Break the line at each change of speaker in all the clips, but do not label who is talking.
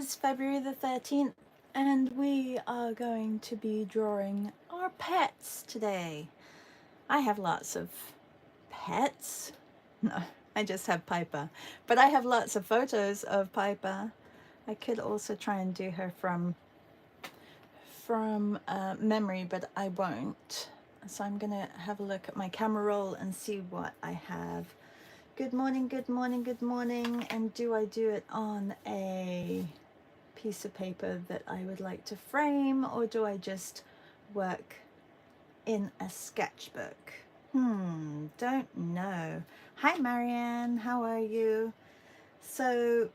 is February the 13th, and we are going to be drawing our pets today. I have lots of pets. No, I just have Piper. But I have lots of photos of Piper. I could also try and do her from memory, but I won't. So I'm gonna have a look at my camera roll and see what I have. Good morning, good morning, good morning. And do I do it on a piece of paper that I would like to frame, or do I just work in a sketchbook? Don't know. Hi Marianne, how are you? So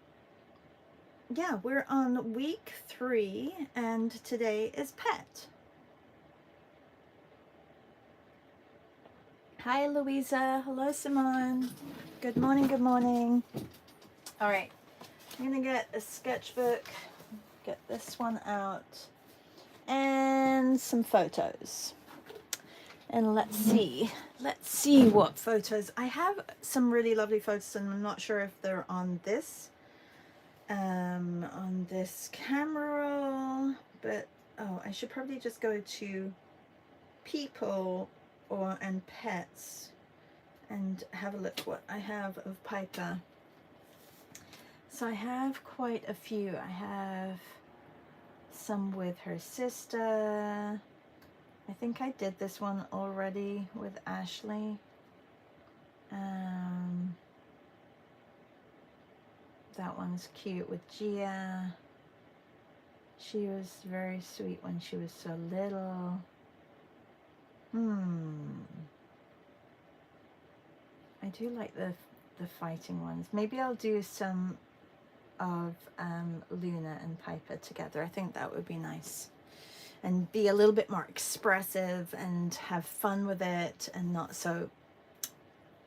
yeah, we're on week 3 and today is pet. Hi Louisa, hello Simone. Good morning, good morning. All right, I'm gonna get a sketchbook, get this one out, and some photos. And let's see what photos. I have some really lovely photos, and I'm not sure if they're on this camera roll, but oh, I should probably just go to people and pets and have a look what I have of Piper. So I have quite a few. I have some with her sister. I think I did this one already with Ashley. That one's cute with Gia. She was very sweet when she was so little. I do like the fighting ones. Maybe I'll do some of Luna and Piper together. I think that would be nice. And be a little bit more expressive and have fun with it and not so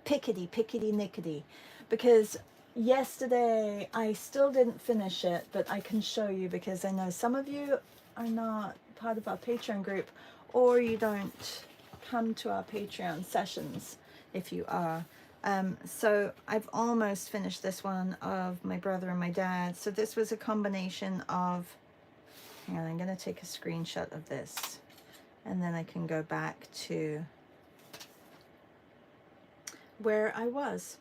pickety nickety. Because yesterday I still didn't finish it, but I can show you because I know some of you are not part of our Patreon group, or you don't come to our Patreon sessions if you are. So I've almost finished this one of my brother and my dad. So this was a combination of, hang on, I'm going to take a screenshot of this and then I can go back to where I was.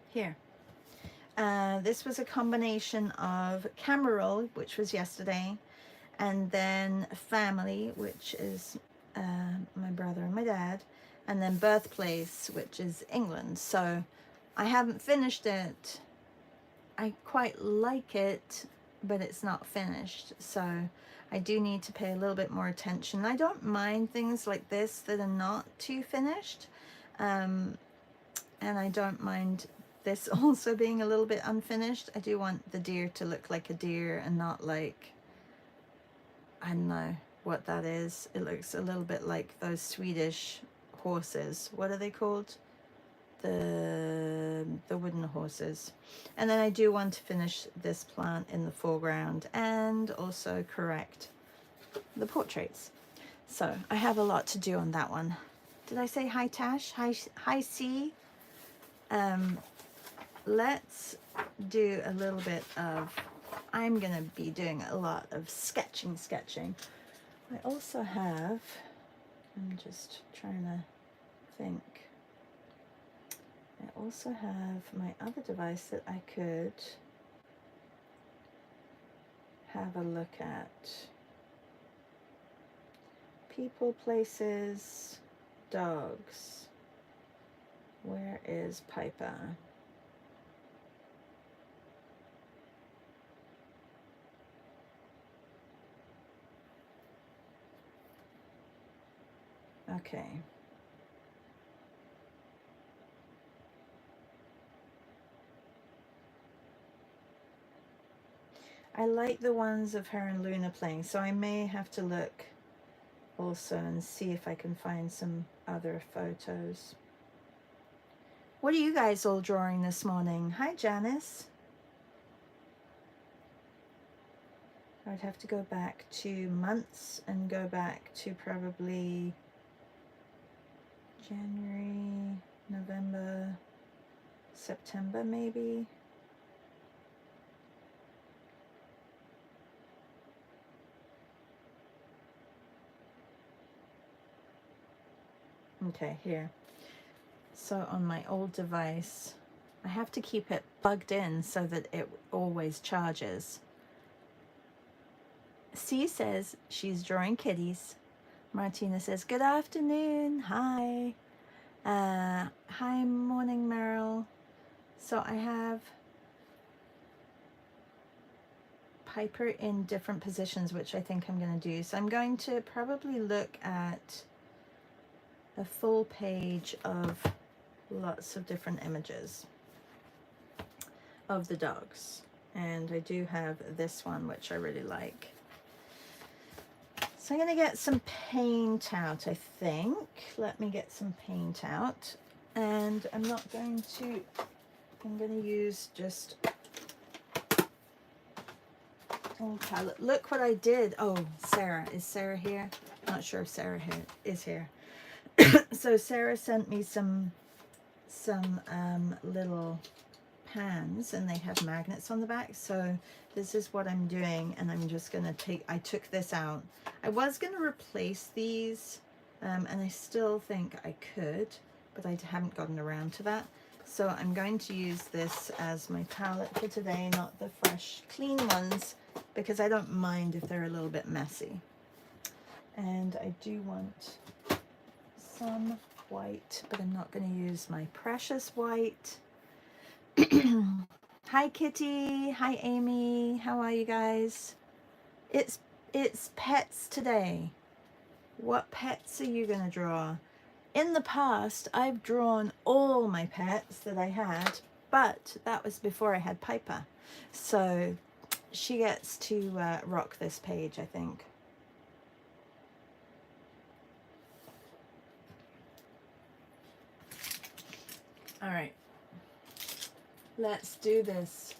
Here. This was a combination of camera roll, which was yesterday, and then family, which is my brother and my dad, and then birthplace, which is England. So I haven't finished it. I quite like it, but it's not finished. So I do need to pay a little bit more attention. I don't mind things like this that are not too finished. And I don't mind this also being a little bit unfinished. I do want the deer to look like a deer and not like, I don't know what that is. It looks a little bit like those Swedish horses. What are they called? The wooden horses. And then I do want to finish this plant in the foreground and also correct the portraits. So I have a lot to do on that one. Did I say hi Tash? Hi C. Let's do a little bit of, I'm gonna be doing a lot of sketching. I also have, I'm just trying to think. I also have my other device that I could have a look at. People, places, dogs. Where is Piper? Okay. I like the ones of her and Luna playing, so I may have to look also and see if I can find some other photos. What are you guys all drawing this morning? Hi Janice. I'd have to go back to months and go back to probably January, November, September maybe. Okay, here. So on my old device, I have to keep it plugged in so that it always charges. C says she's drawing kitties. Martina says, good afternoon. Hi. Hi, morning, Meryl. So I have Piper in different positions, which I think I'm going to do. So I'm going to probably look at a full page of lots of different images of the dogs. And I do have this one, which I really like. So I'm going to get some paint out, I think. Let me get some paint out. And I'm not going to, I'm going to use just old palette. Look what I did. Oh, Sarah. Is Sarah here? Not sure if Sarah is here. So Sarah sent me some little pans, and they have magnets on the back. So this is what I'm doing, and I'm just gonna I took this out. I was gonna replace these, and I still think I could, but I haven't gotten around to that. So I'm going to use this as my palette for today, not the fresh clean ones, because I don't mind if they're a little bit messy. And I do want some white, but I'm not going to use my precious white. Hi Kitty, hi Amy, how are you guys? It's pets today. What pets are you going to draw? In the past, I've drawn all my pets that I had, but that was before I had Piper. So she gets to rock this page, I think. All right, let's do this.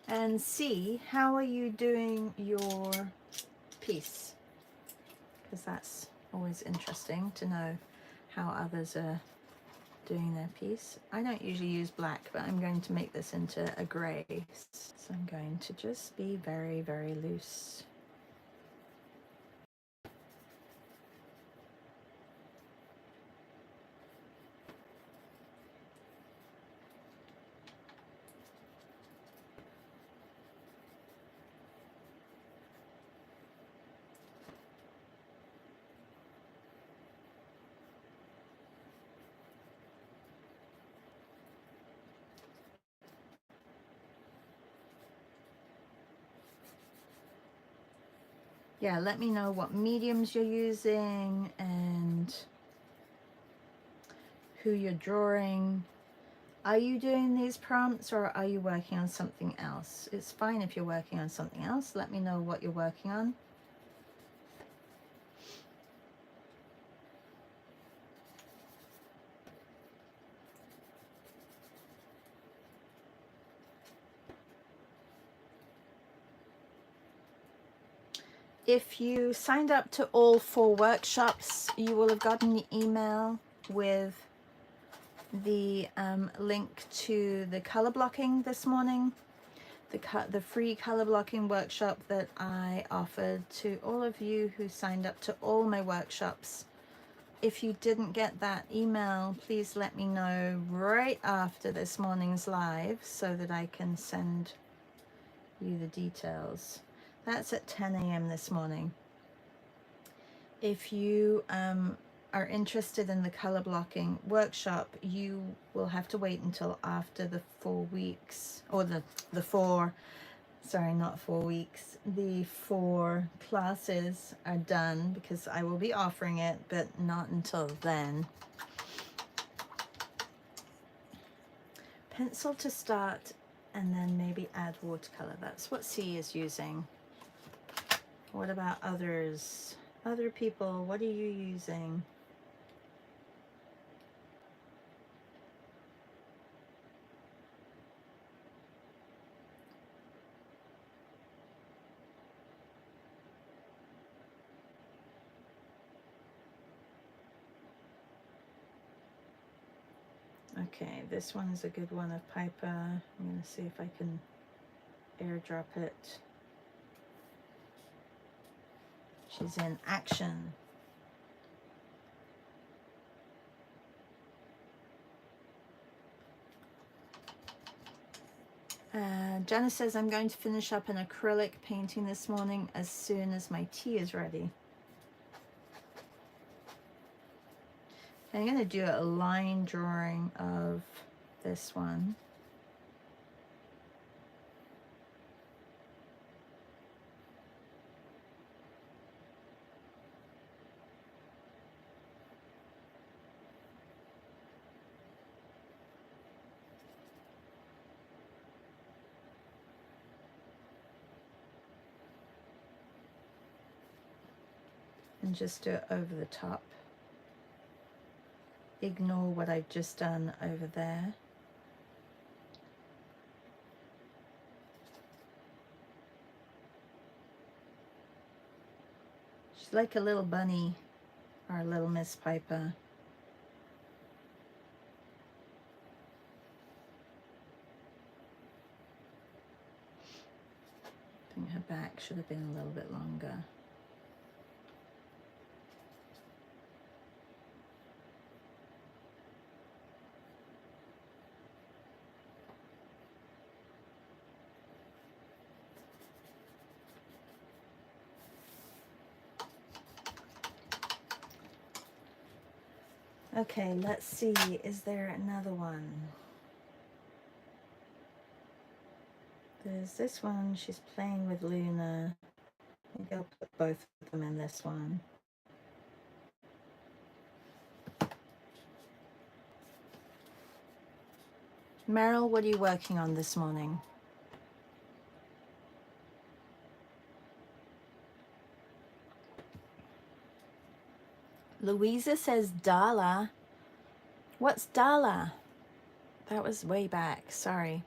And see, how are you doing your piece? Because that's always interesting to know how others are doing their piece. I don't usually use black, but I'm going to make this into a grey. So I'm going to just be very, very loose. Yeah, let me know what mediums you're using and who you're drawing. Are you doing these prompts, or are you working on something else? It's fine if you're working on something else. Let me know what you're working on. If you signed up to all 4 workshops, you will have gotten the email with the link to the color blocking this morning, the free color blocking workshop that I offered to all of you who signed up to all my workshops. If you didn't get that email, please let me know right after this morning's live so that I can send you the details. That's at 10 a.m. this morning. If you are interested in the color blocking workshop, you will have to wait until after the 4 weeks, or the 4, sorry, not 4 weeks, the 4 classes are done, because I will be offering it, but not until then. Pencil to start, and then maybe add watercolor. That's what C is using. What about others? Other people, what are you using? Okay, this one is a good one of Piper. I'm going to see if I can airdrop it. She's in action. Jenna says, I'm going to finish up an acrylic painting this morning as soon as my tea is ready. I'm going to do a line drawing of this one. And just do it over the top. Ignore what I've just done over there. She's like a little bunny, our little Miss Piper. I think her back should have been a little bit longer. Okay, let's see, is there another one? There's this one, she's playing with Luna. I think I'll put both of them in this one. Meryl, what are you working on this morning? Louisa says Dala. What's Dala? That was way back, sorry.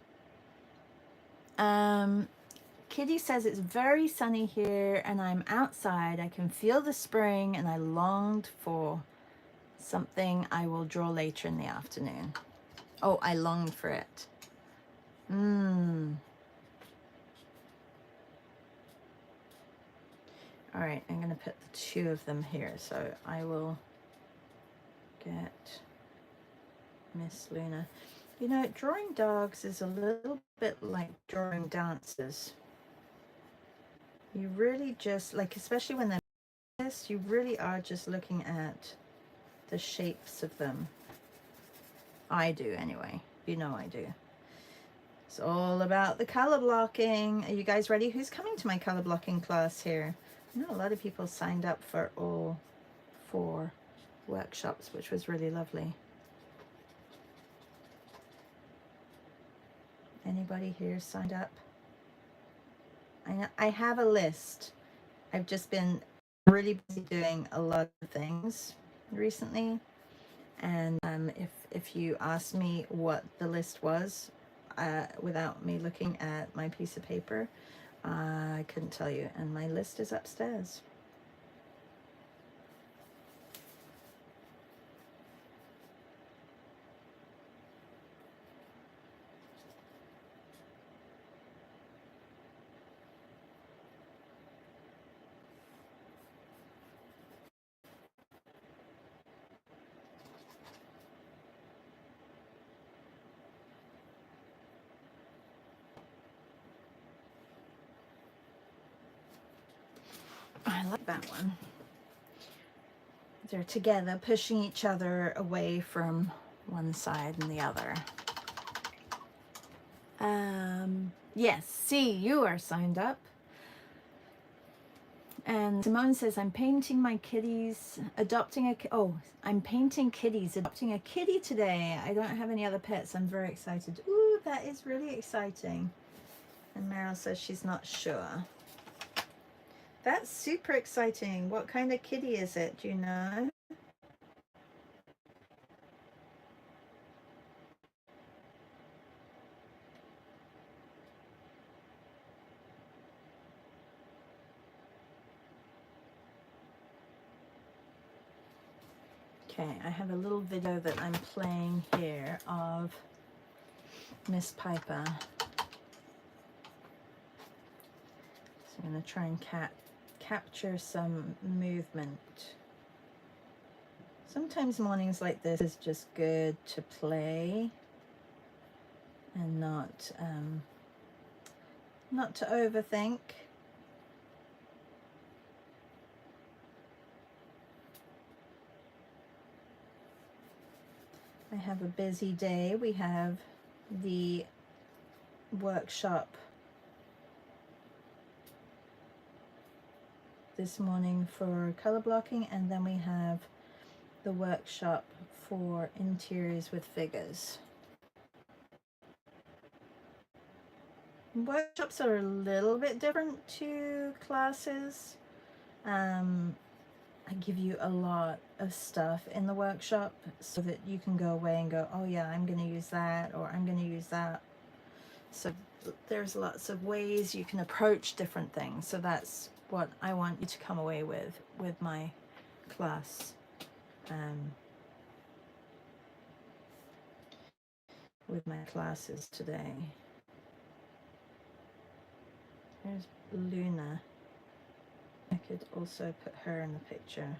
Kitty says it's very sunny here and I'm outside. I can feel the spring and I longed for something I will draw later in the afternoon. Oh, I longed for it. All right, I'm going to put the two of them here. So I will get Miss Luna. You know, drawing dogs is a little bit like drawing dancers. You really just, like, especially when they're this, you really are just looking at the shapes of them. I do anyway. You know I do. It's all about the color blocking. Are you guys ready? Who's coming to my color blocking class here? I know a lot of people signed up for all 4 workshops, which was really lovely. Anybody here signed up? I have a list. I've just been really busy doing a lot of things recently. And if you asked me what the list was, without me looking at my piece of paper, I couldn't tell you. And my list is upstairs. I like that one. They're together, pushing each other away from one side and the other. Yes, see, you are signed up. And Simone says, I'm painting my kitties, I'm painting kitties, adopting a kitty today. I don't have any other pets. I'm very excited. Ooh, that is really exciting. And Meryl says she's not sure. That's super exciting. What kind of kitty is it? Do you know? Okay, I have a little video that I'm playing here of Miss Piper. So I'm going to try and capture some movement. Sometimes mornings like this is just good to play and not to overthink. I have a busy day. We have the workshop this morning for color blocking, and then we have the workshop for interiors with figures. Workshops are a little bit different to classes. I give you a lot of stuff in the workshop so that you can go away and go, oh yeah, I'm going to use that, or I'm going to use that. So there's lots of ways you can approach different things. So that's what I want you to come away with my class. With my classes today. Here's Luna. I could also put her in the picture.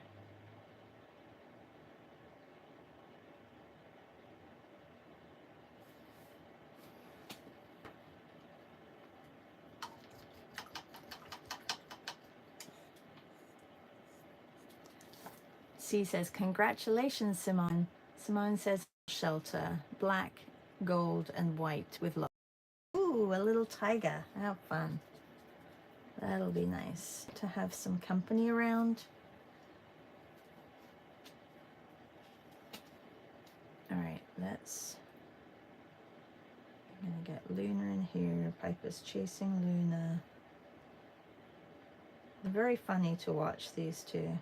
C says, congratulations, Simone. Simone says, shelter, black, gold, and white with love. Ooh, a little tiger. How fun. That'll be nice to have some company around. All right, I'm gonna get Luna in here. Piper's chasing Luna. They're very funny to watch, these two.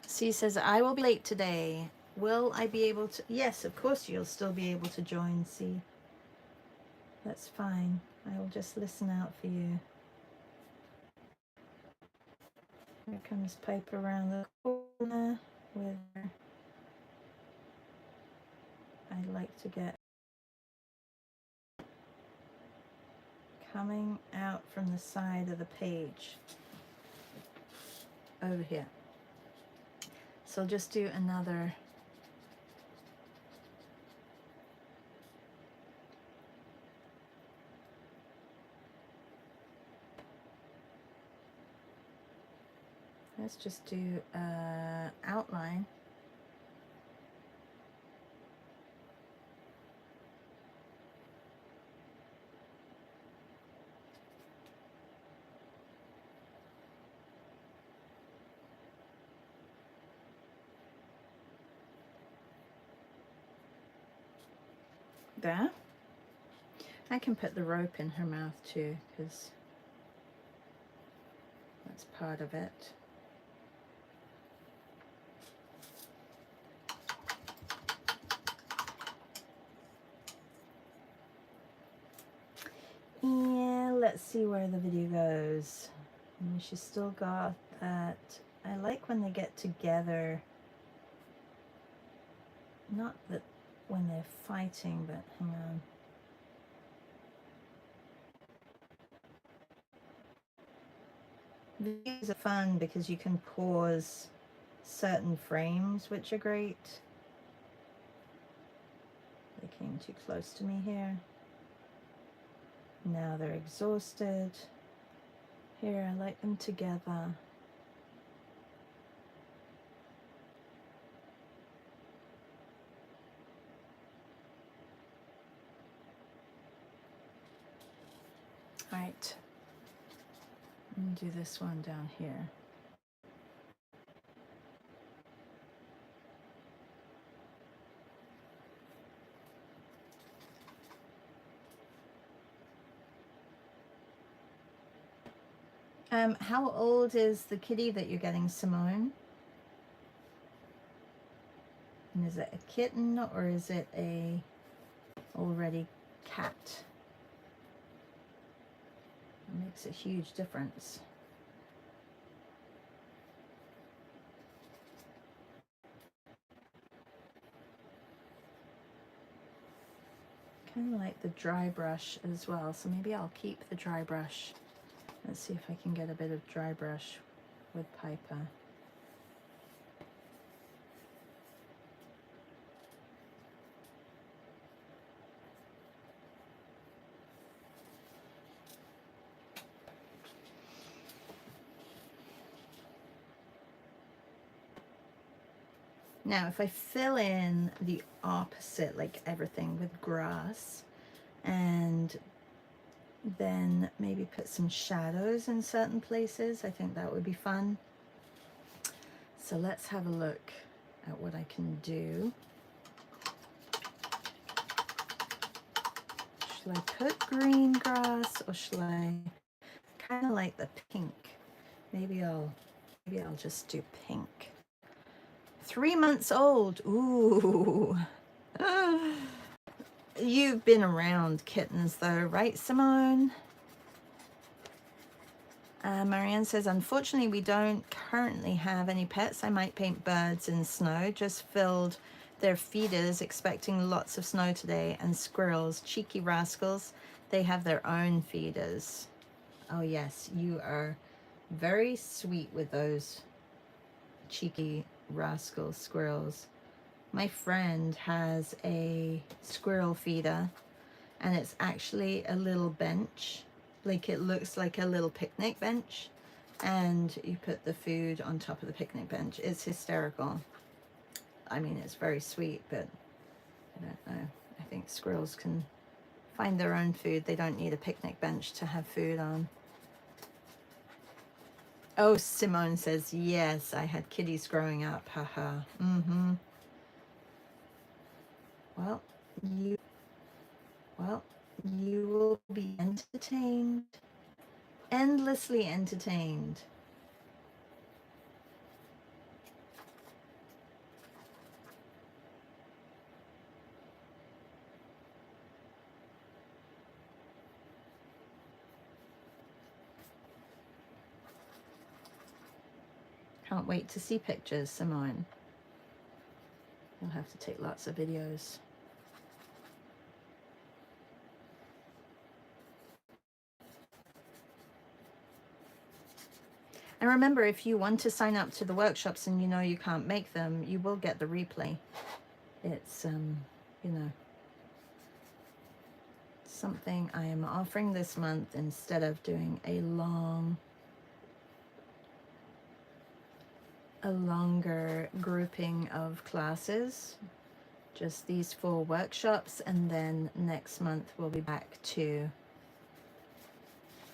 C says, I will be late today. Will I be able to? Yes, of course you'll still be able to join, C. That's fine. I will just listen out for you. Here comes Piper around the corner with her. I like to get coming out from the side of the page over here. So I'll just do another let's just do outline. There. I can put the rope in her mouth too, because that's part of it. Yeah, let's see where the video goes. And she's still got that. I like when they get together. Not that when they're fighting, but hang on. Videos are fun because you can pause certain frames, which are great. They came too close to me here. Now they're exhausted. Here, I like them together. All right. And do this one down here. How old is the kitty that you're getting, Simone? And is it a kitten or is it a already cat? It makes a huge difference. Kind of like the dry brush as well, so maybe I'll keep the dry brush. Let's see if I can get a bit of dry brush with Piper. Now, if I fill in the opposite, like everything with grass, and then maybe put some shadows in certain places, I think that would be fun. So let's have a look at what I can do. Shall I put green grass or shall I kind of like the pink? Maybe I'll just do pink. 3 months old. Ooh. You've been around kittens though, right, Simone? Marianne says, unfortunately, we don't currently have any pets. I might paint birds in snow. Just filled their feeders, expecting lots of snow today. And squirrels, cheeky rascals, they have their own feeders. Oh yes, you are very sweet with those cheeky rascal squirrels. My friend has a squirrel feeder, and it's actually a little bench. Like, it looks like a little picnic bench, and you put the food on top of the picnic bench. It's hysterical. I mean, it's very sweet, but I don't know. I think squirrels can find their own food. They don't need a picnic bench to have food on. Oh, Simone says, yes, I had kitties growing up. Haha. Mm-hmm. Well, you will be entertained. Endlessly entertained. Can't wait to see pictures, Simone. You'll have to take lots of videos. And remember, if you want to sign up to the workshops and you know you can't make them, you will get the replay. It's, you know, something I am offering this month instead of doing a longer grouping of classes. Just these 4 workshops, and then next month we'll be back to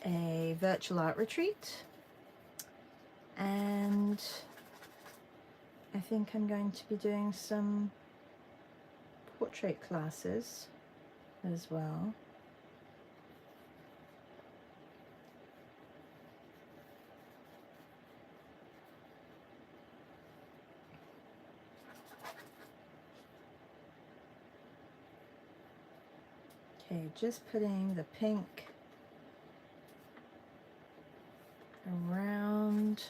a virtual art retreat. And I think I'm going to be doing some portrait classes as well. Okay, just putting the pink around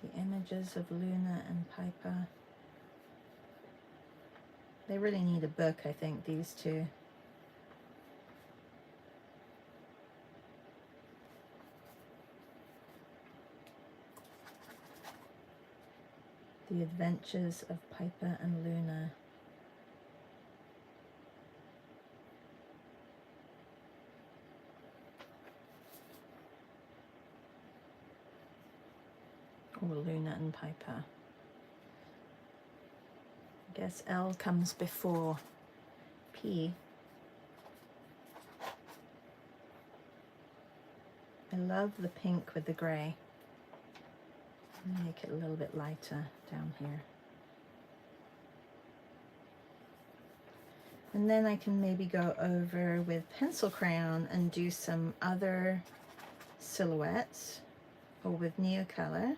the images of Luna and Piper. They really need a book, I think, these two. The Adventures of Piper and Luna. Or Luna and Piper. I guess L comes before P. I love the pink with the grey. Make it a little bit lighter down here. And then I can maybe go over with pencil crayon and do some other silhouettes or with Neocolor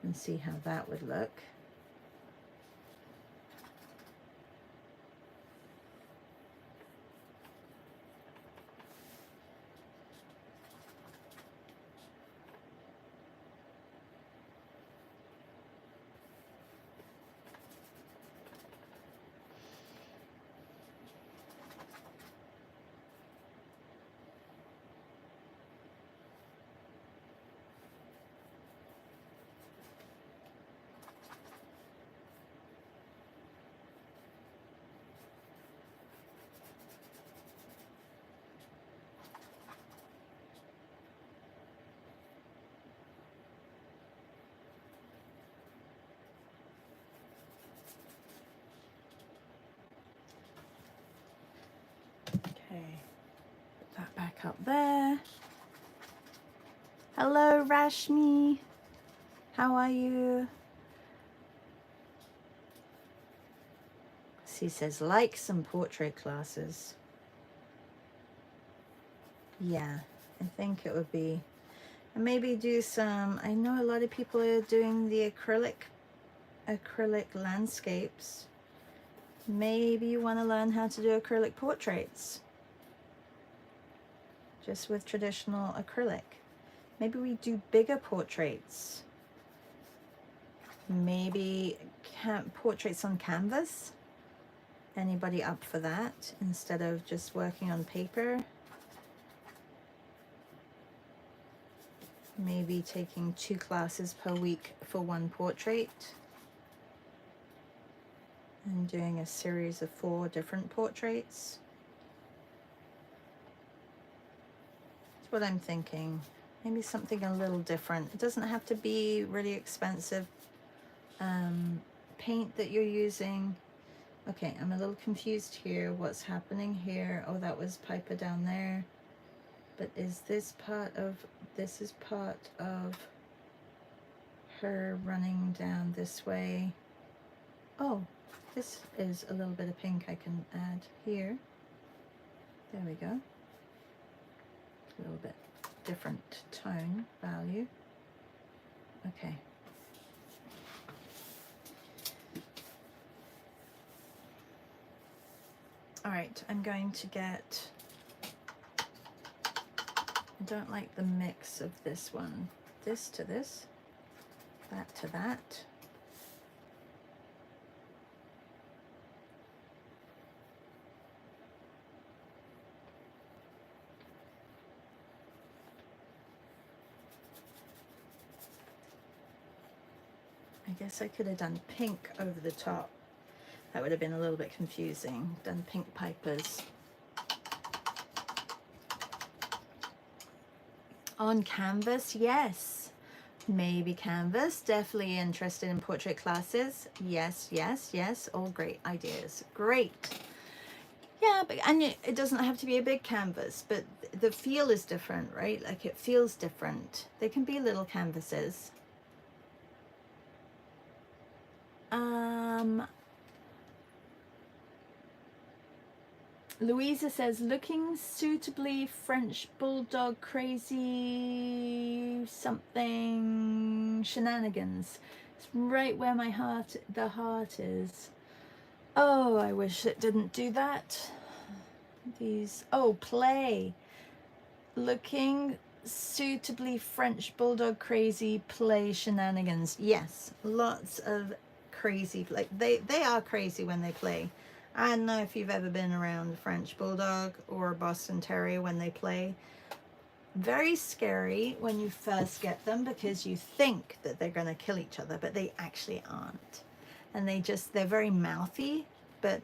and see how that would look. Okay, put that back up there. Hello, Rashmi. How are you? She says, like some portrait classes. Yeah, I think it would be, and maybe do some, I know a lot of people are doing the acrylic landscapes. Maybe you want to learn how to do acrylic portraits. Just with traditional acrylic. Maybe we do bigger portraits. Maybe portraits on canvas. Anybody up for that instead of just working on paper? Maybe taking 2 classes per week for 1 portrait and doing a series of 4 different portraits. That's what I'm thinking. Maybe something a little different. It doesn't have to be really expensive paint that you're using. Okay, I'm a little confused here. What's happening here? Oh, that was Piper down there. But is this part of, this is part of her running down this way. Oh, this is a little bit of pink I can add here. There we go. A little bit different tone value. Okay. All right, I'm going to get, I don't like the mix of this one. This to this, that to that. I guess I could have done pink over the top. That would have been a little bit confusing. Done pink Pipers. On canvas, yes. Maybe canvas. Definitely interested in portrait classes. Yes, yes, yes. All great ideas. Great. Yeah, but and it doesn't have to be a big canvas, but the feel is different, right? Like it feels different. They can be little canvases. Louisa says, looking suitably French Bulldog crazy something shenanigans. It's right where my heart, the heart is. Oh, I wish it didn't do that. These, oh, play. Looking suitably French Bulldog crazy play shenanigans. Yes, lots of crazy, like they are crazy when they play. I don't know if you've ever been around a French Bulldog or a Boston Terrier when they play. Very scary when you first get them because you think that they're going to kill each other, but they actually aren't. And they're very mouthy, but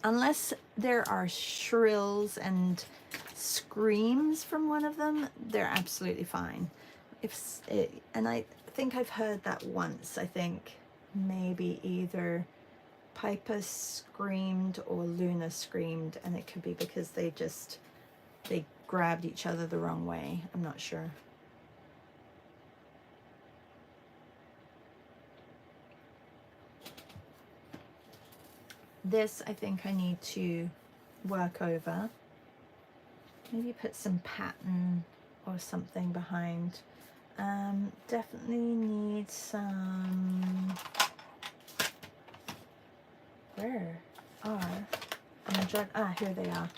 unless there are shrills and screams from one of them, they're absolutely fine. And I think I've heard that once. I think maybe either Piper screamed or Luna screamed, and it could be because they grabbed each other the wrong way. I'm not sure. This I think I need to work over. Maybe put some pattern or something behind. Definitely need some, where are, here they are.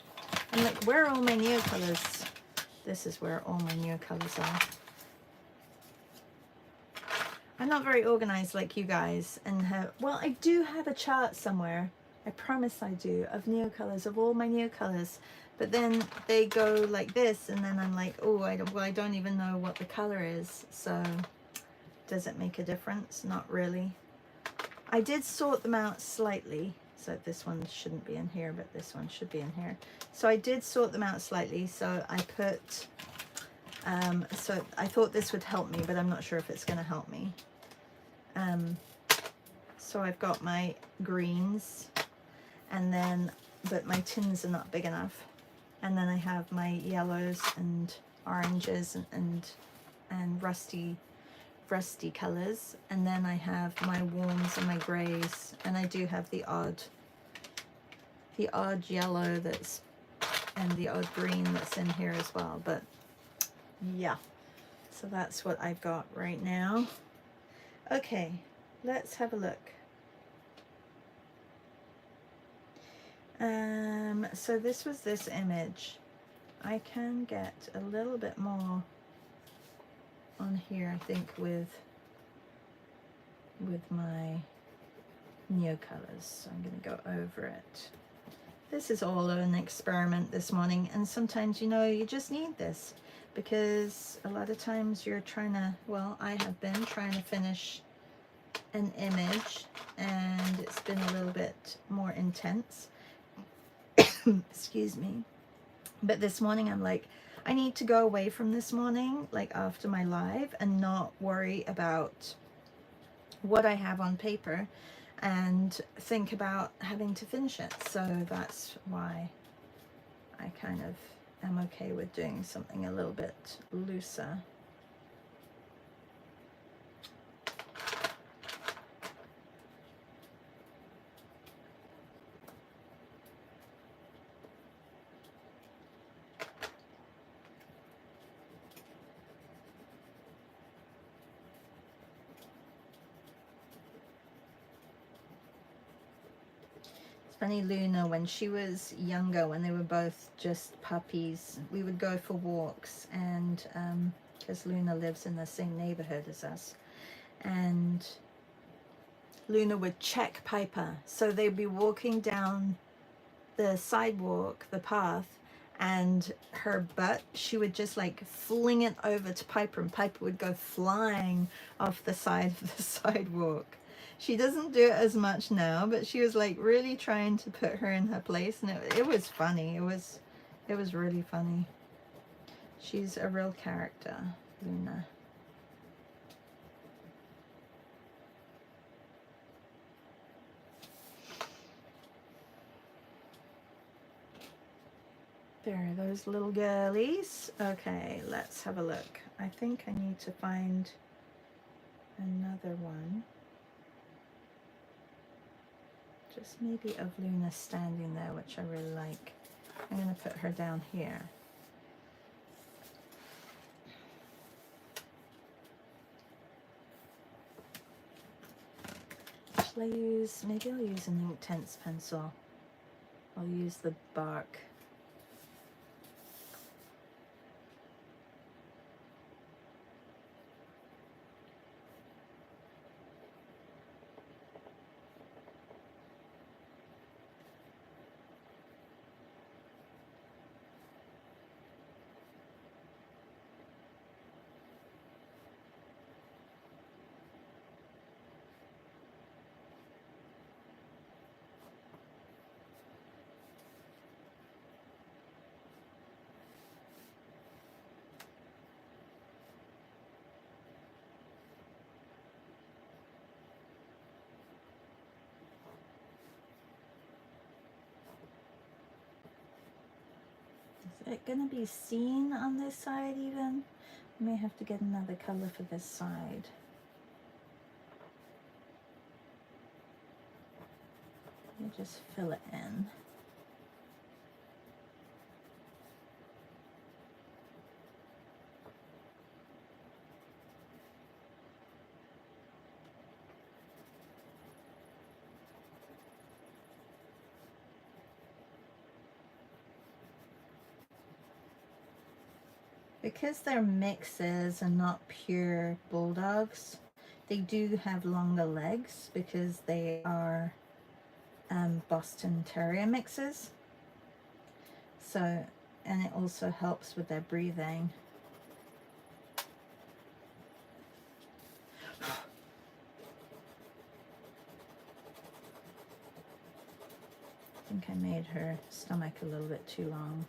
I'm like, where are all my Neocolors? This is where all my Neocolors are. I'm not very organized like you guys, and well, I do have a chart somewhere, I promise I do, of Neocolors, of all my Neocolors, but then they go like this, and then I'm like, oh, I don't even know what the color is, so does it make a difference? Not really. I did sort them out slightly, so this one shouldn't be in here, but this one should be in here. So I did sort them out slightly, so I put, so I thought this would help me, but I'm not sure if it's going to help me. So I've got my greens, and then, but my tins are not big enough. And then I have my yellows and oranges and rusty colors. And then I have my warms and my grays, and I do have the odd yellow that's, and the odd green that's in here as well. But yeah, so that's what I've got right now. Okay, let's have a look. So this was this image. I can get a little bit more on here, I think, with my Neocolors. So I'm going to go over it. This is all an experiment this morning, and sometimes, you know, you just need this, because a lot of times you're trying to, well, I have been trying to finish an image, and it's been a little bit more intense. Excuse me. But this morning I'm like, I need to go away from this morning, like after my live, and not worry about what I have on paper and think about having to finish it. So that's why I kind of am okay with doing something a little bit looser. Funny, Luna, when she was younger, when they were both just puppies, we would go for walks, and because Luna lives in the same neighborhood as us, and Luna would check Piper. So they'd be walking down the sidewalk, the path, and her butt, she would just like fling it over to Piper, and Piper would go flying off the side of the sidewalk. She doesn't do it as much now, but she was like really trying to put her in her place, and it was funny. It was really funny. She's a real character, Luna. There are those little girlies. Okay, let's have a look. I think I need to find another one. Just maybe of Luna standing there, which I really like. I'm going to put her down here. Shall I use, maybe I'll use an Inktense pencil. I'll use the bark. Is it going to be seen on this side even? I may have to get another color for this side. Let me just fill it in. Because they're mixes and not pure bulldogs, they do have longer legs because they are Boston Terrier mixes. So, and it also helps with their breathing. I think I made her stomach a little bit too long.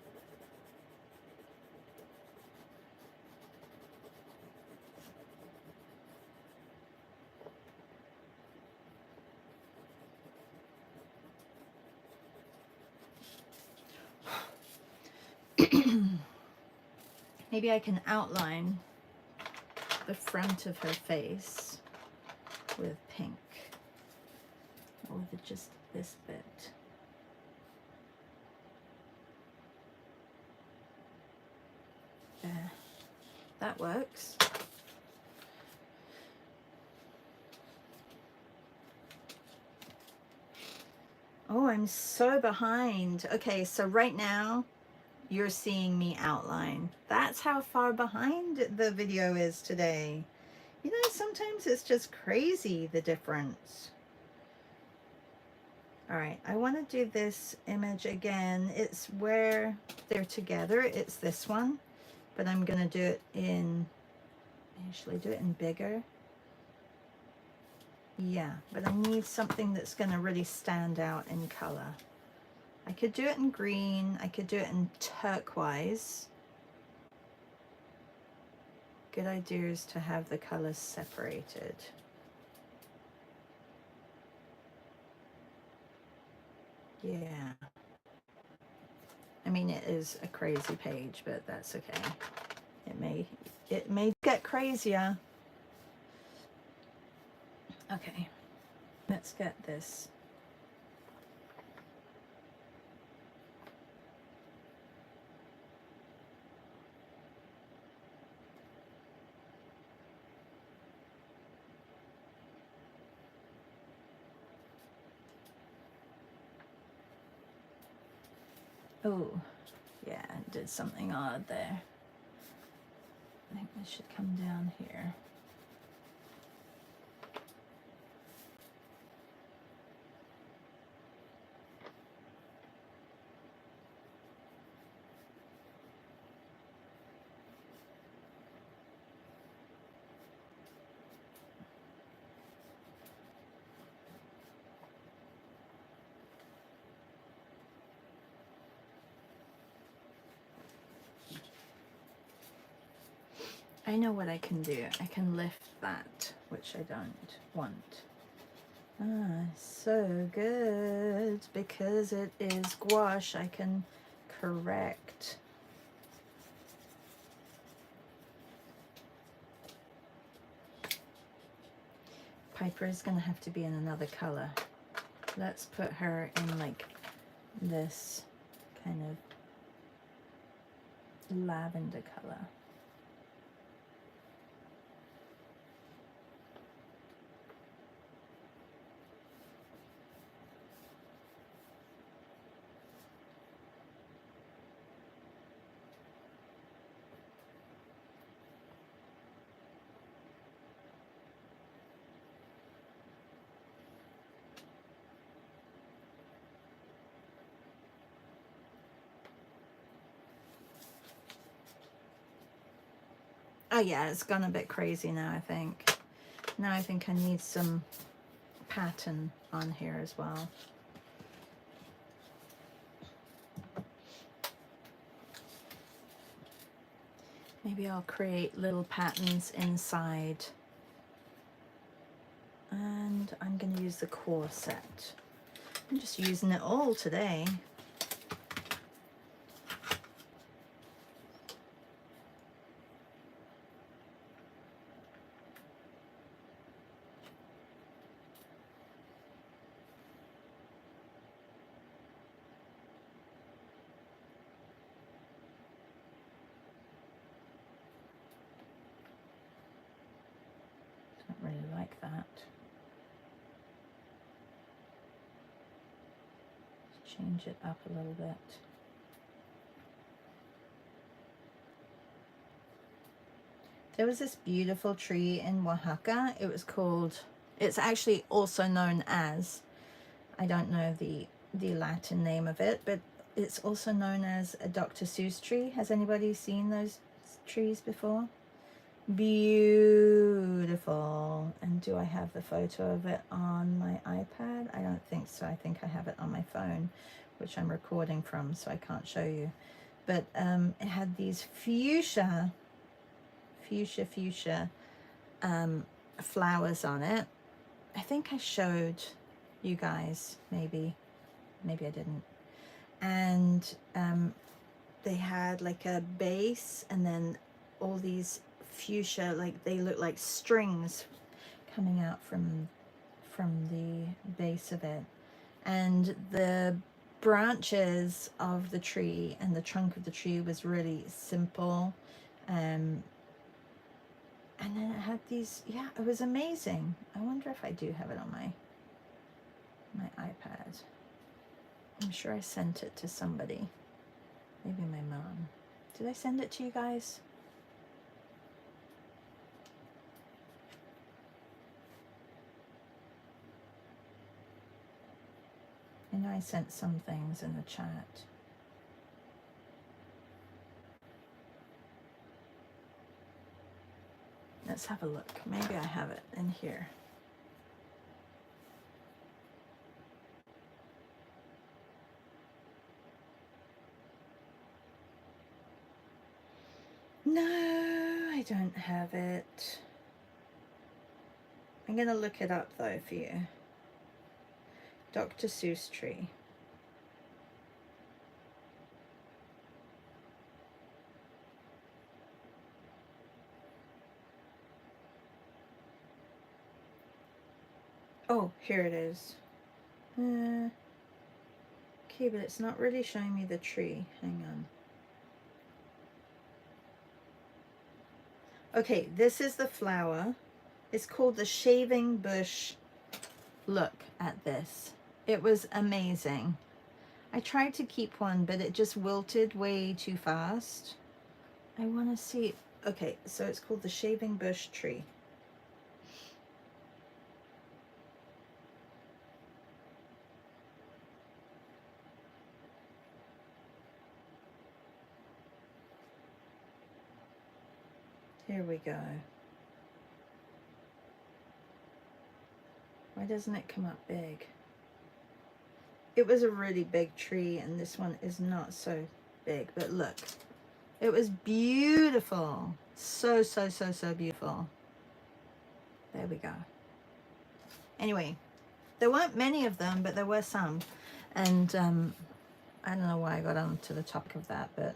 Maybe I can outline the front of her face with pink, or with just this bit. There, that works. Oh, I'm so behind. Okay, so right now you're seeing me outline. That's how far behind the video is today. You know, sometimes it's just crazy, the difference. All right, I want to do this image again. It's where they're together. It's this one, but I'm going to do it in, I usually do it in bigger. Yeah, but I need something that's going to really stand out in color. I could do it in green. I could do it in turquoise. Good idea is to have the colors separated. Yeah. I mean, it is a crazy page, but that's okay. It may get crazier. Okay. Let's get this. Oh, yeah, I did something odd there. I think this should come down here. I know what I can do. I can lift that, which I don't want. Ah, so good. Because it is gouache, I can correct. Piper is going to have to be in another color. Let's put her in like this kind of lavender color. Oh yeah, it's gone a bit crazy now, I think. Now I think I need some pattern on here as well. Maybe I'll create little patterns inside. And I'm going to use the core set. I'm just using it all today. Don't really like that. Let's change it up a little bit. There was this beautiful tree in Oaxaca. It was called, it's actually also known as, I don't know the Latin name of it, but it's also known as a Dr. Seuss tree. Has anybody seen those trees before? Beautiful. And do I have the photo of it on my iPad? I don't think so. I think I have it on my phone, which I'm recording from, so I can't show you. But it had these fuchsia flowers on it. I think I showed you guys, maybe I didn't. And they had like a base, and then all these fuchsia, like they look like strings coming out from the base of it. And the branches of the tree and the trunk of the tree was really simple. And then it had these, yeah, it was amazing. I wonder if I do have it on my iPad. I'm sure I sent it to somebody. Maybe my mom. Did I send it to you guys? I know I sent some things in the chat. Let's have a look. Maybe I have it in here. No, I don't have it. I'm going to look it up though for you. Dr. Seuss tree. Oh, here it is. Okay, but it's not really showing me the tree. Hang on. Okay, this is the flower. It's called the shaving bush. Look at this. It was amazing. I tried to keep one, but it just wilted way too fast. I want to see. Okay, so it's called the shaving bush tree. Here we go. Why doesn't it come up big? It was a really big tree, and this one is not so big, but look. It was beautiful. So, so, so, so beautiful. There we go. Anyway, there weren't many of them, but there were some. And I don't know why I got on to the topic of that, but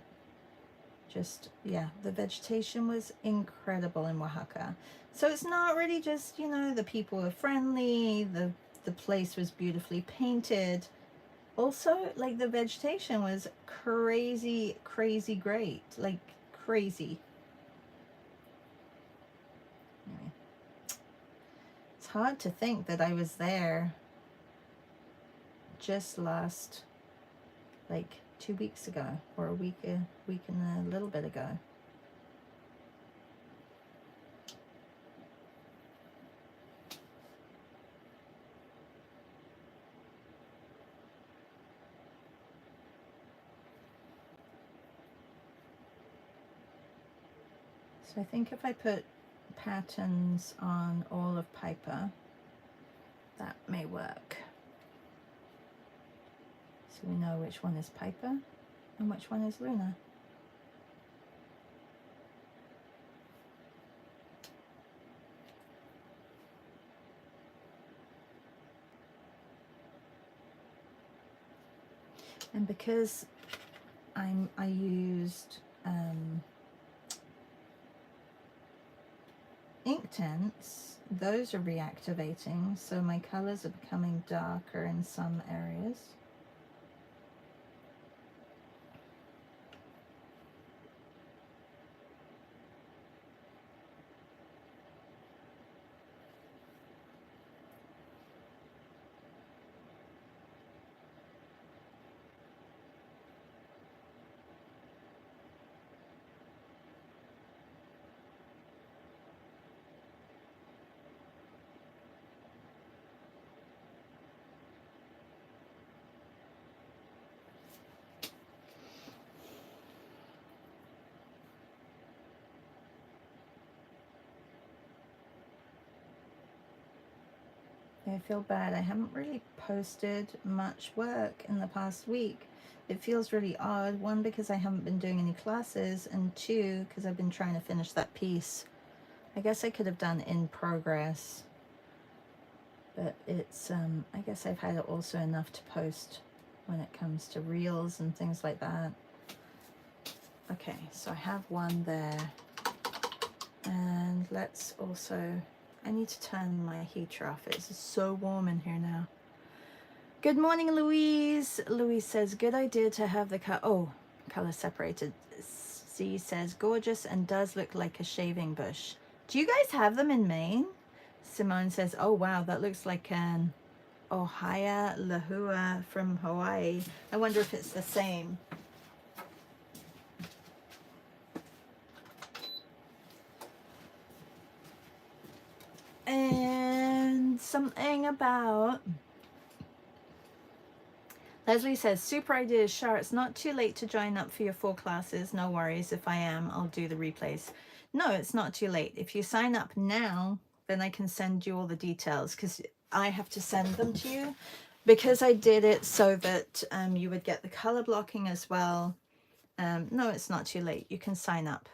just, yeah, the vegetation was incredible in Oaxaca. So it's not really just, you know, the people were friendly, the place was beautifully painted. Also, like, the vegetation was crazy, crazy great. Like, crazy. Anyway. It's hard to think that I was there just last, like, 2 weeks ago, or a week and a little bit ago. So I think if I put patterns on all of Piper, that may work. So we know which one is Piper and which one is Luna. And because I used Inktense, those are reactivating, so my colors are becoming darker in some areas. I feel bad. I haven't really posted much work in the past week. It feels really odd. One, because I haven't been doing any classes, and two, because I've been trying to finish that piece. I guess I could have done in progress, but it's, I guess I've had also enough to post when it comes to reels and things like that. Okay, so I have one there. And let's also, I need to turn my heater off. It's so warm in here now. Good morning, Louise. Louise says, good idea to have the color separated. C says, gorgeous and does look like a shaving bush. Do you guys have them in Maine? Simone says, oh wow, that looks like an Ohia Lahua from Hawaii. I wonder if it's the same. And something about Leslie says, super idea, Shar. It's not too late to join up for your 4 classes. No worries. If I am, I'll do the replays. No, it's not too late. If you sign up now, then I can send you all the details, because I have to send them to you, because I did it so that you would get the color blocking as well. No, it's not too late. You can sign up.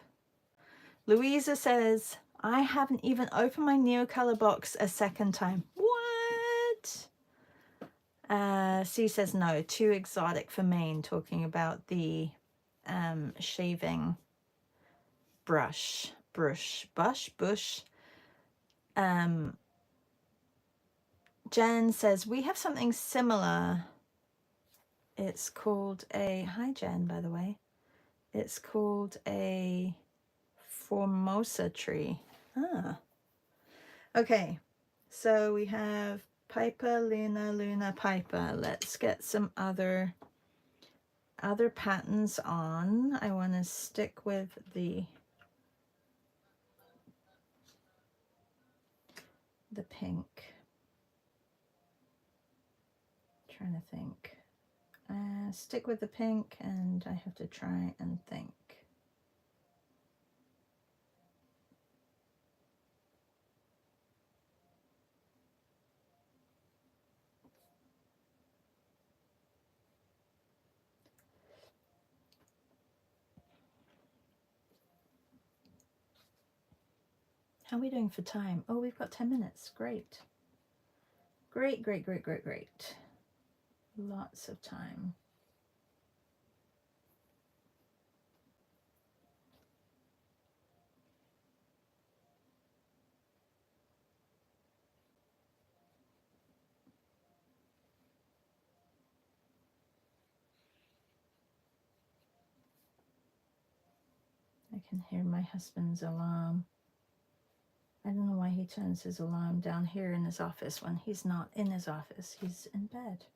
Louisa says, I haven't even opened my Neocolor box a second time. What? C says, no, too exotic for Maine, talking about the shaving bush. Jen says, we have something similar. It's called a, hi Jen, by the way. It's called a Formosa tree. Ah. Okay, so we have Piper, Luna, Piper. Let's get some other patterns on. I want to stick with the pink. Trying to think. Stick with the pink, and I have to try and think. How are we doing for time? Oh, we've got 10 minutes. Great. Great. Lots of time. I can hear my husband's alarm. I don't know why he turns his alarm down here in his office when he's not in his office. He's in bed.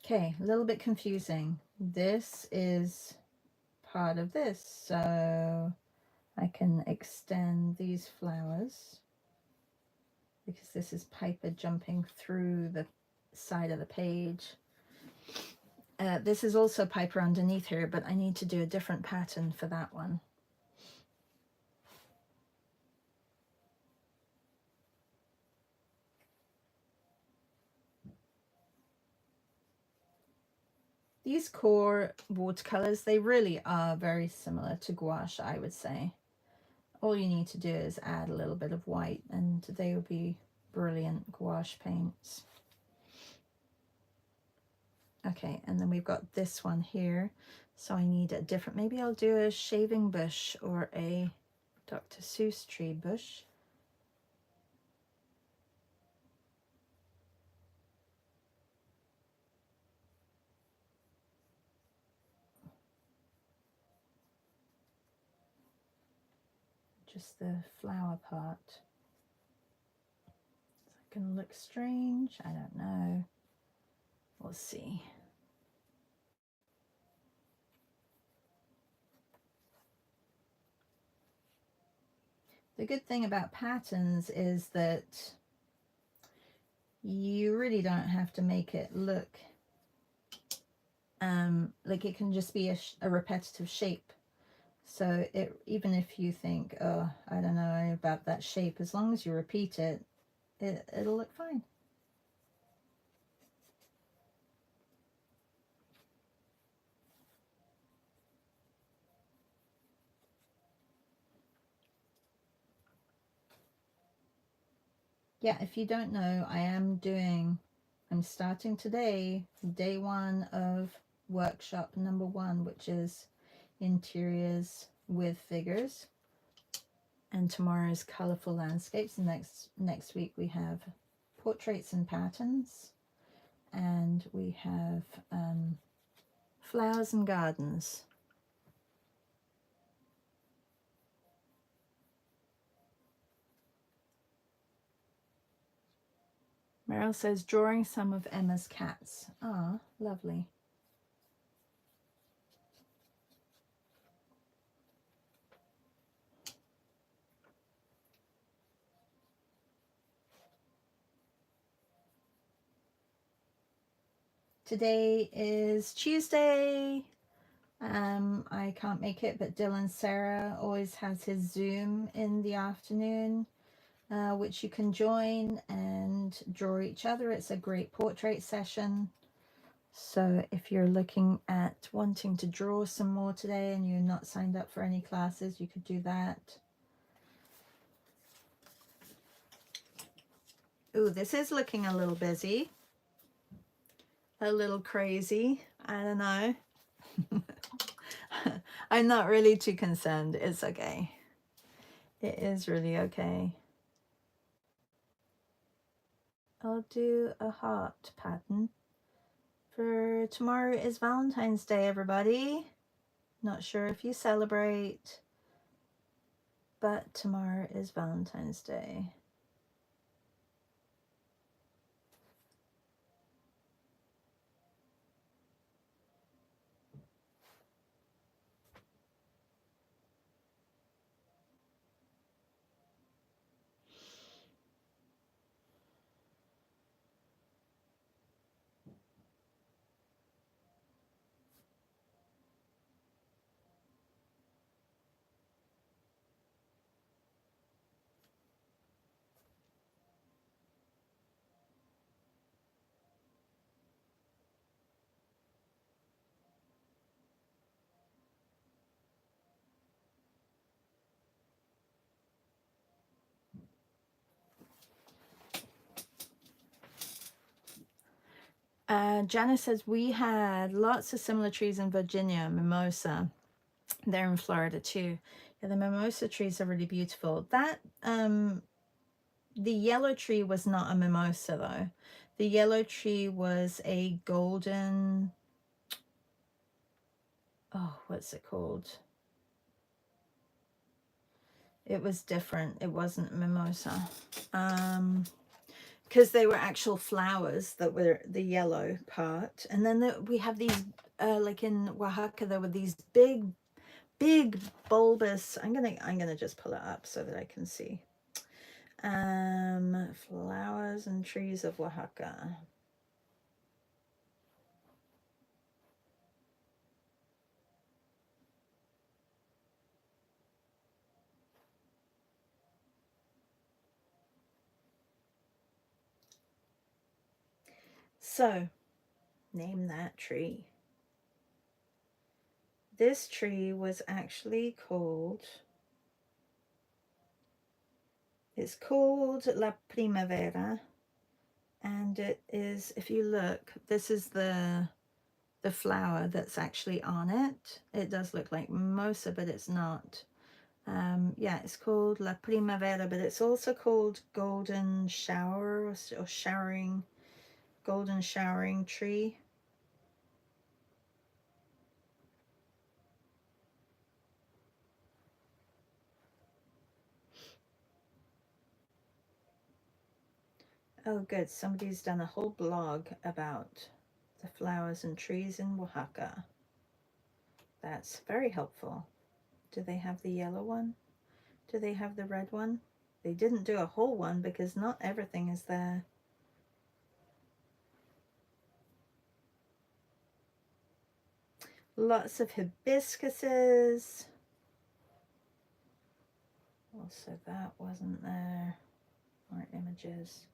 Okay, a little bit confusing. This is part of this, so I can extend these flowers because this is Piper jumping through the side of the page. This is also Piper underneath here, but I need to do a different pattern for that one. These core watercolors, they really are very similar to gouache, I would say. All you need to do is add a little bit of white and they will be brilliant gouache paints. Okay, and then we've got this one here. So I need a different, maybe I'll do a shaving bush or a Dr. Seuss tree bush. Just the flower part. Is that gonna look strange? I don't know. We'll see. The good thing about patterns is that you really don't have to make it look like it can just be a repetitive shape. So even if you think, oh, I don't know about that shape, as long as you repeat it, it'll look fine. Yeah, if you don't know, I'm starting today, day 1 of workshop number 1, which is interiors with figures. And tomorrow is colorful landscapes. And next week we have portraits and patterns. And we have flowers and gardens. Meryl says, drawing some of Emma's cats. Ah, lovely. Today is Tuesday. I can't make it, but Dylan Sarah always has his Zoom in the afternoon, which you can join and draw each other. It's a great portrait session. So if you're looking at wanting to draw some more today and you're not signed up for any classes, you could do that. Ooh, this is looking a little busy. A little crazy. I don't know. I'm not really too concerned. It's okay. It is really okay. I'll do a heart pattern. For tomorrow is Valentine's Day, everybody. Not sure if you celebrate, but tomorrow is Valentine's Day. Janice says, we had lots of similar trees in Virginia, mimosa. They're in Florida too. Yeah, the mimosa trees are really beautiful. That the yellow tree was not a mimosa though. The yellow tree was a golden, oh, what's it called? It was different. It wasn't mimosa. Because they were actual flowers that were the yellow part. And then we have these, like in Oaxaca, there were these big bulbous, I'm gonna just pull it up so that I can see. Flowers and trees of Oaxaca. So, name that tree. This tree was actually called, it's called La Primavera, and it is, if you look, this is the flower that's actually on it. It does look like mimosa, but it's not. Yeah, it's called La Primavera, but it's also called golden shower or showering, golden showering tree. Oh, good. Somebody's done a whole blog about the flowers and trees in Oaxaca. That's very helpful. Do they have the yellow one? Do they have the red one? They didn't do a whole one because not everything is there. Lots of hibiscuses. Also, that wasn't there. More images.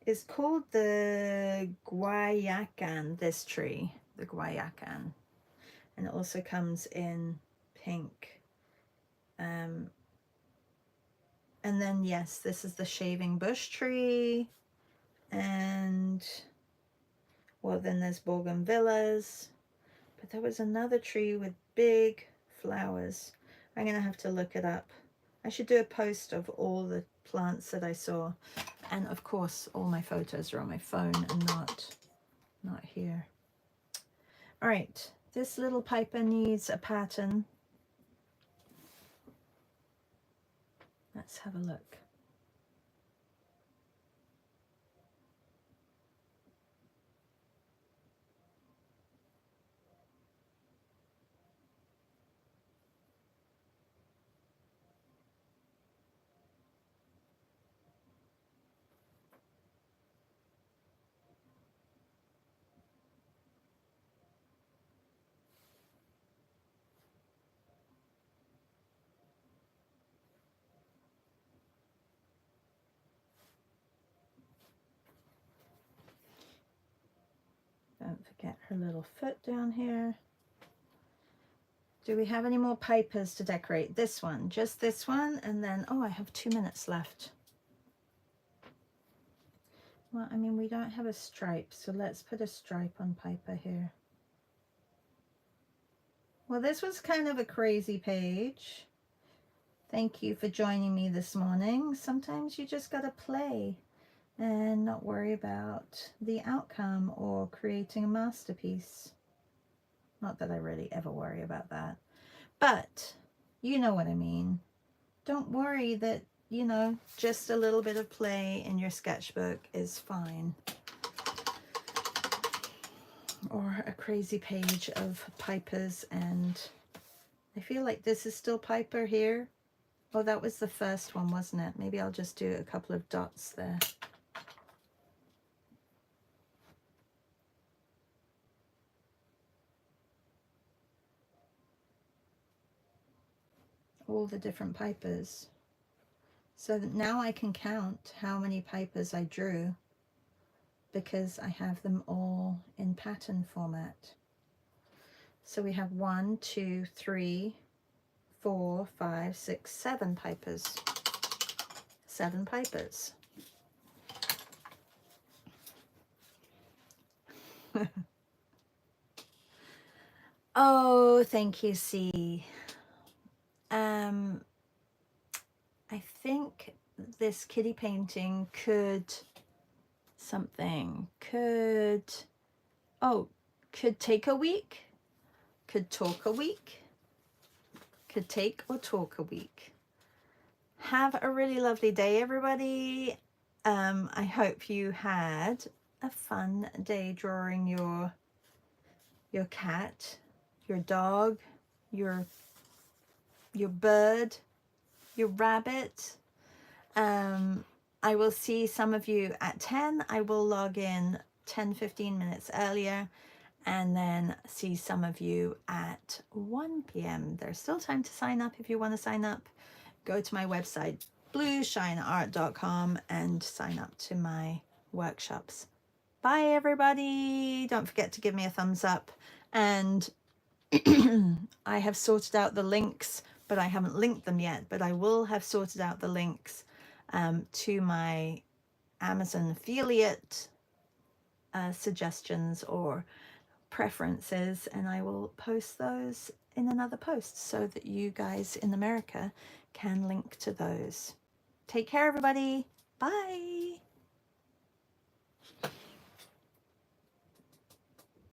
It's called the Guayacan, this tree, the Guayacan. And it also comes in pink. And then, yes, this is the shaving bush tree. And, well, then there's bougainvilleas. But there was another tree with big flowers. I'm going to have to look it up. I should do a post of all the plants that I saw. And of course, all my photos are on my phone and not here. All right, this little piper needs a pattern. Let's have a look. Don't forget her little foot down here. Do we have any more pipers to decorate? This one, just this one, and then, oh, I have 2 minutes left. Well, I mean, we don't have a stripe, so let's put a stripe on Piper here. Well, this was kind of a crazy page. Thank you for joining me this morning. Sometimes you just gotta play and not worry about the outcome or creating a masterpiece. Not that I really ever worry about that, but you know what I mean. Don't worry that, you know, just a little bit of play in your sketchbook is fine. Or a crazy page of pipers, and I feel like this is still Piper here. Oh, that was the first one, wasn't it? Maybe I'll just do a couple of dots there. All the different pipers. So that now I can count how many pipers I drew because I have them all in pattern format. So we have 1, 2, 3, 4, 5, 6, 7 pipers. 7 pipers. Oh, thank you, C. I think this kitty painting could take a week, could talk a week, could take or talk a week. Have a really lovely day, everybody. I hope you had a fun day drawing your cat, your dog, your bird, your rabbit. I will see some of you at 10. I will log in 10-15 minutes earlier and then see some of you at 1 p.m. There's still time to sign up if you want to sign up. Go to my website, blueshineart.com, and sign up to my workshops. Bye, everybody. Don't forget to give me a thumbs up. And I have sorted out the links, but I haven't linked them yet. But I will have sorted out the links to my Amazon affiliate suggestions or preferences, and I will post those in another post so that you guys in America can link to those. Take care, everybody. Bye.